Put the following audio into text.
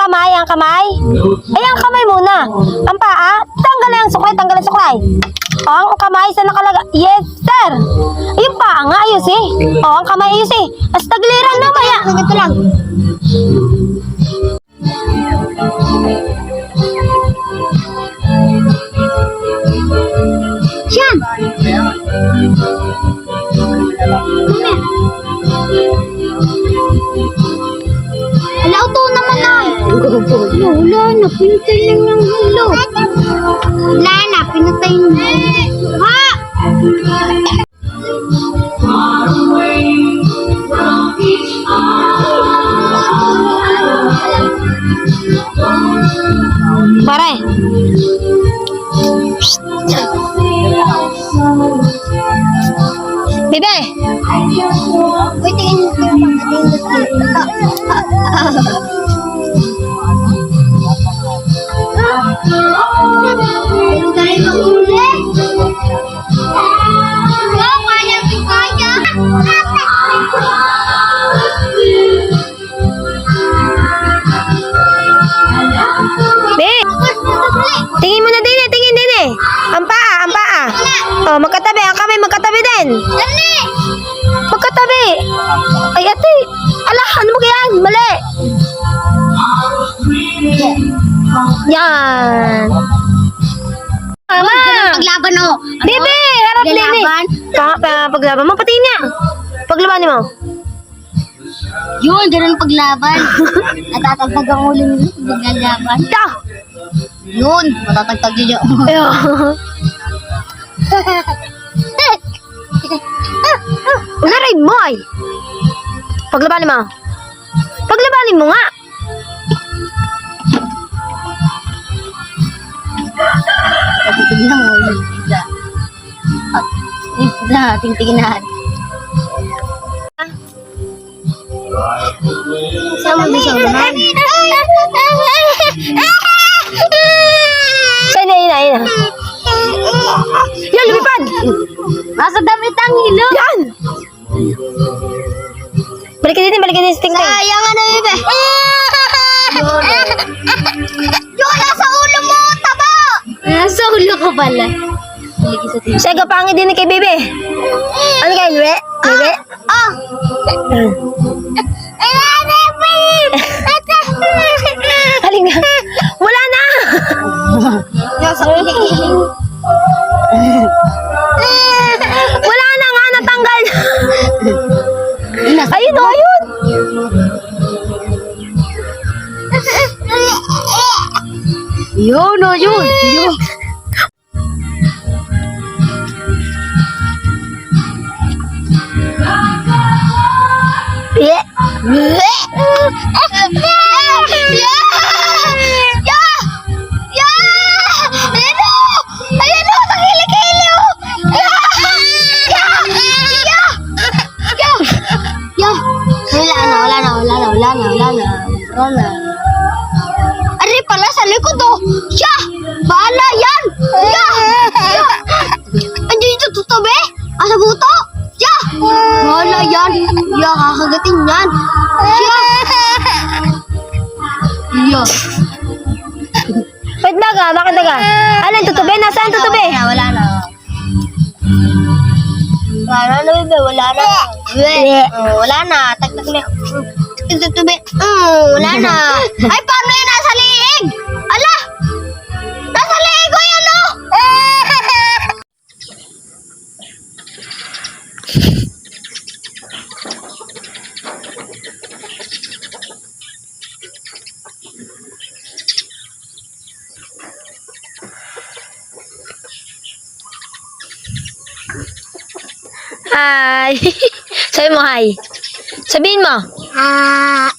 kamay, ang kamay. Ay, ang kamay muna. Ang paa, tanggalin ang suklay, tanggalin ang suklay. O, ang kamay, saan nakalaga? Yes, sir. Yung paa nga, ayos eh. O, ang kamay, ayos eh. As tagliran na, maya. Ganito lang. Siyan! Ala, ito naman ay. Wala na, pinatay lang yung hilo. Wala na, pinatay na. Ha! Pare. Bebe. Uy, tingin mo. Pero dahil mahuli. Wow, kaya kaya. Be. Tingin mo na din eh, tingin din eh. Ang paa, ang paa. Oh, magkatabi, ang kamay magkatabi din. Dali! Magkatabi. Ay, ate. Ala, ano mo kayaan? Mali. Yan. Mama. Paglaban o. Bebe, harap din eh. Paglaban mo, pati niya. Paglaban mo. Yun, ganun paglaban. Natatagtag ang ulo nyo. Paglalaban. Ta. Yun, matatagtag nyo. Ayo. Unaray mo ay. Paglabanin mo. Paglabanin mo nga. Tignan mo yun. Isa, tingnan. Sama mo siya naman. Saan na, yun. Yan, lumipad. Nasa damit ang hilo. Yan. Balikin din si Ting Ting. Sayang ano bebe. Yung nasa ulo mo, taba. Nasa ulo ko pala. Siya gapangin din kay Bebe. Ano kayo, Bebe? Bebe? Ah. Halika. Wala na. Nasa ulo. Wala na nga, natanggal. Ayun o, ayun. Yun o, yun. Yun. Yeah. Wala na. Ari pala sa likod oh. Siya! Bahala yan! Siya! Siya! Andiyo ito tutobe? Asa buto? Siya! Bahala yan! Siya, kakagatin yan! Siya! Siya! Wait baga, bakit baga? Alin, tutubi? Nasaan tutubi? Wala na. Wala na, bebe. Wala na. Wala na. Tagtag na. Tutubi. Wala na. Ay, paano yan nasa liig? Ala! Nasa liig ko yan, no? Hi. Sabi mo hi. Sabihin mo. Ah.